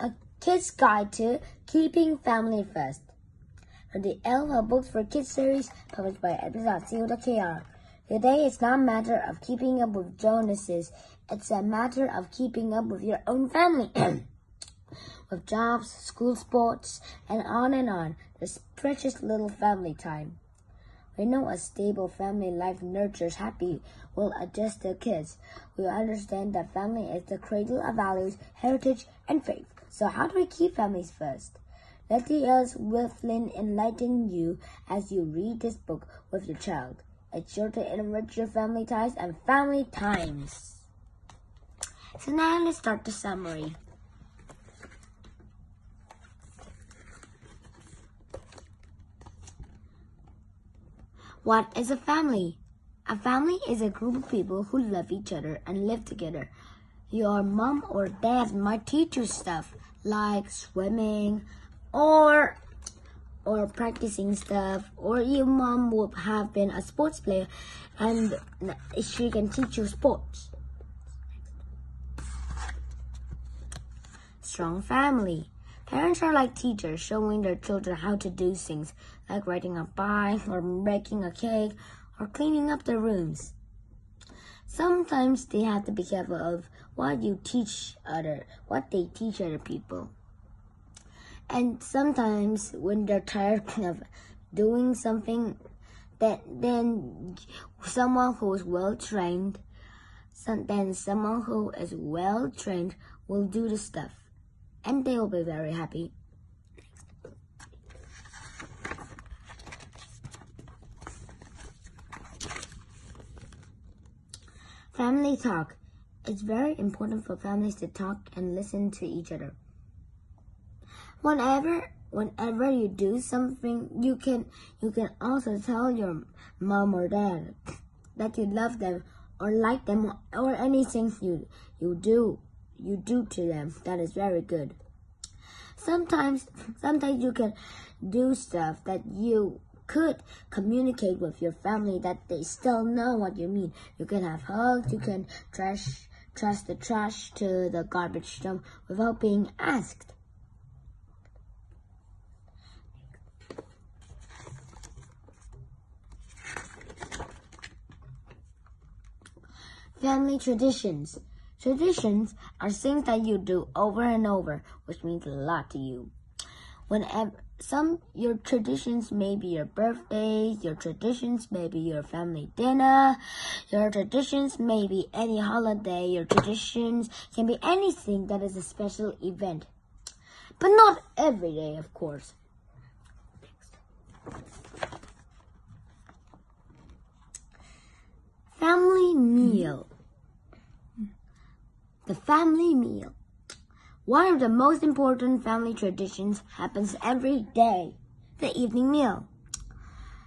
A Kid's Guide to Keeping Family First. From the Alpha Books for Kids series, published by episode.co.kr. Today, it's not a matter of keeping up with Jonas's. It's a matter of keeping up with your own family. With jobs, school sports, and on. This precious little family time. We know a stable family life nurtures happy, well-adjusted kids. We understand that family is the cradle of values, heritage, and faith. So how do we keep families first? Let us with Flynn enlighten you as you read this book with your child. It's sure to enrich your family ties and family times. So now let's start the summary. What is a family? A family is a group of people who love each other and live together. Your mom or dad might teach you stuff like swimming or practicing stuff, or your mom would have been a sports player and she can teach you sports. Strong family. Parents are like teachers, showing their children how to do things, like riding a bike, or baking a cake, or cleaning up their rooms. Sometimes they have to be careful of what they teach other people. And sometimes when they're tired of doing something, then someone who is well trained will do the stuff. And they will be very happy. Family talk. It's very important for families to talk and listen to each other. Whenever you do something, you can also tell your mom or dad that you love them or like them, or anything you do to them. That is very good. Sometimes you can do stuff that you could communicate with your family that they still know what you mean. You can have hugs, you can trash the trash to the garbage dump without being asked. Family traditions. Traditions are things that you do over and over, which means a lot to you. Your traditions may be your birthday, your traditions may be your family dinner, your traditions may be any holiday, your traditions can be anything that is a special event. But not every day, of course. Family meal. The family meal. One of the most important family traditions happens every day, the evening meal.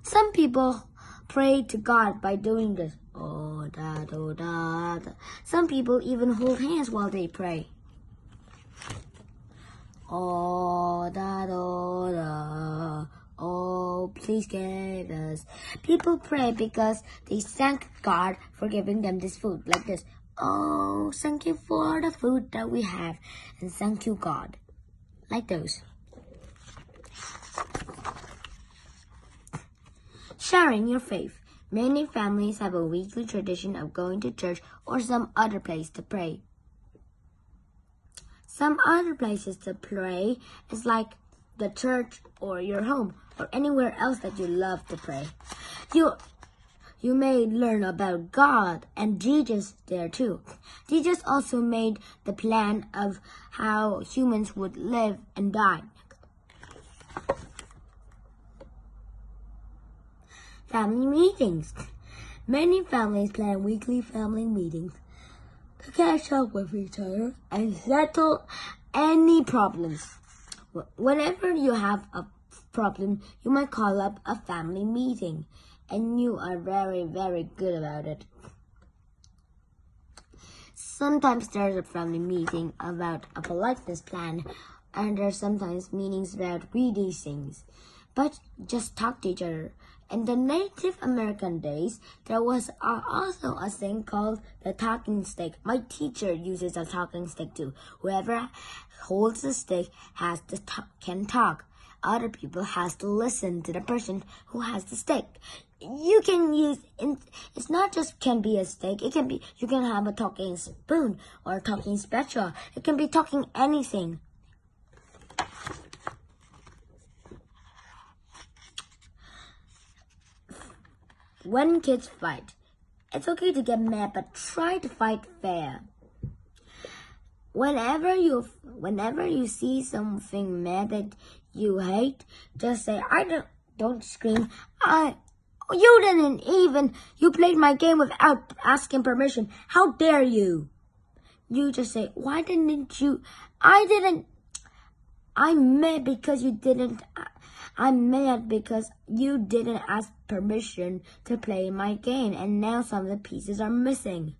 Some people pray to God by doing this. Oh, da, do, da, da. Some people even hold hands while they pray. Oh, da, do, da. Oh, please give us. People pray because they thank God for giving them this food, like this. Oh, thank you for the food that we have, and thank you, God. Like those. Sharing your faith. Many families have a weekly tradition of going to church or some other place to pray. Some other places to pray is like the church or your home or anywhere else that you love to pray. You may learn about God and Jesus there too. Jesus also made the plan of how humans would live and die. Family meetings. Many families plan weekly family meetings to catch up with each other and settle any problems. Whenever you have a problem, you might call up a family meeting. And you are very, very good about it. Sometimes there's a family meeting about a politeness plan, and there's sometimes meetings about reading things. But just talk to each other In the Native American days, there was also a thing called the talking stick. My teacher uses a talking stick too. Whoever holds the stick can talk. Other people has to listen to the person who has the stick. You can use it's not just can be a stick. It can be you can have a talking spoon or a talking spatula. It can be talking anything. When kids fight, it's okay to get mad, but try to fight fair. Whenever you see something mad that you hate, just say, don't scream, you played my game without asking permission. How dare you? You just say, I'm mad because you didn't ask permission to play my game, and now some of the pieces are missing.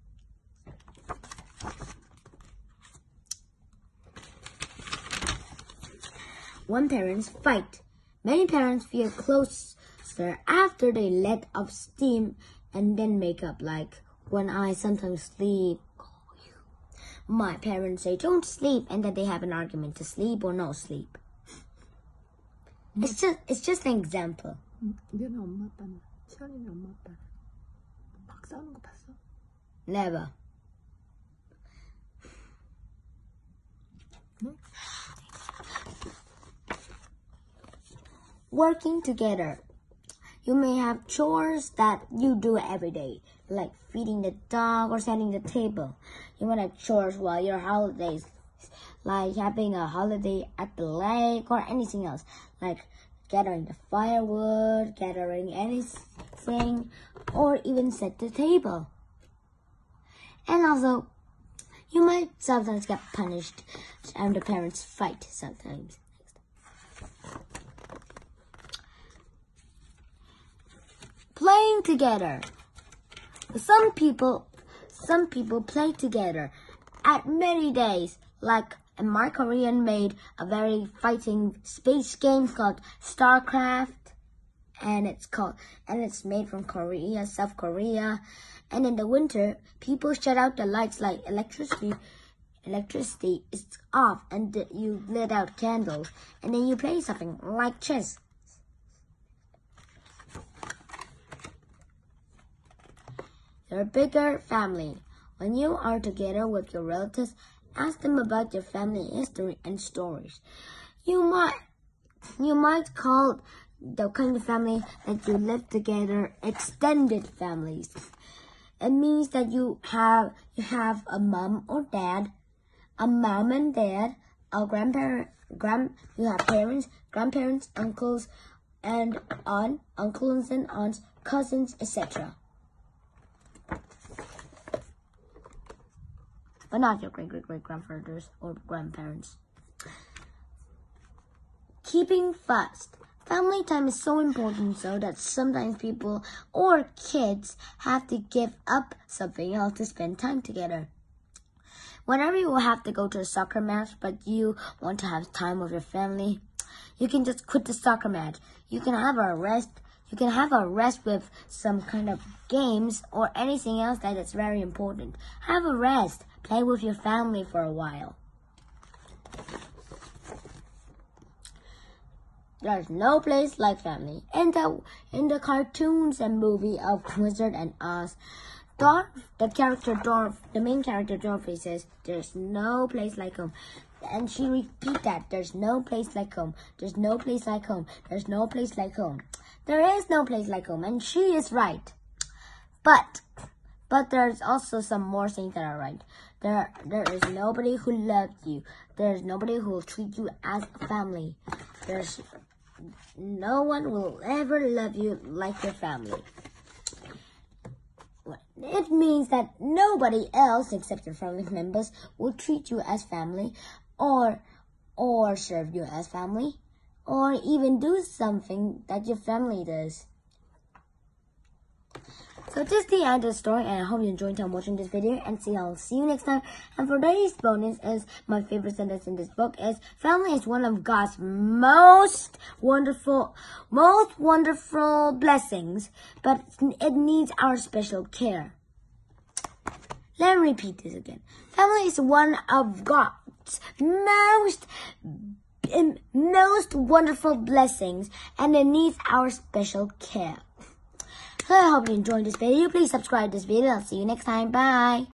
When parents fight, many parents feel closer after they let off steam and then make up. Like when I sometimes sleep, my parents say don't sleep, and then they have an argument to sleep or no sleep. It's just an example. 너네 엄마 아빠는 시연이네 엄마 아빠는 막 싸우는 거 봤어? Never. 응? Working together. You may have chores that you do every day, like feeding the dog or setting the table. You might have chores while your holidays, like having a holiday at the lake or anything else, like gathering the firewood, gathering anything, or even set the table. And also, you might sometimes get punished and the parents fight sometimes. Playing together. Some people play together at many days, like my Korean made a very fighting space game called StarCraft, and it's made from Korea, South Korea. And in the winter, people shut out the lights like electricity is off, and you lit out candles, and then you play something like chess. Your bigger family. When you are together with your relatives, ask them about your family history and stories. You might call the kind of family that you live together extended families. It means that you have a mom or dad, a mom and dad, a you have parents, grandparents, uncles and aunts, cousins, etc. But not your great-great-great-grandfathers or grandparents. Keeping fast. Family time is so important so that sometimes people or kids have to give up something else to spend time together. Whenever you will have to go to a soccer match but you want to have time with your family, you can just quit the soccer match. You can have a rest. You can have a rest with some kind of games or anything else that is very important. Have a rest. Play with your family for a while. There's no place like family. In the cartoons and movie of Wizard and Oz, the main character Dorothy says, "There's no place like home." And she repeats that, "There's no place like home. There's no place like home. There's no place like home." There is no place like home, and she is right. But there's also some more things that are right. There is nobody who loves you. There's nobody who will treat you as a family. There's no one will ever love you like your family. It means that nobody else except your family members will treat you as family or serve you as family or even do something that your family does. So this is the end of the story, and I hope you enjoyed time watching this video, and I'll see you next time. And for today's bonus is my favorite sentence in this book is, family is one of God's most wonderful blessings, but it needs our special care. Let me repeat this again. Family is one of God's most wonderful blessings, and it needs our special care. So I hope you enjoyed this video. Please subscribe to this video. I'll see you next time. Bye.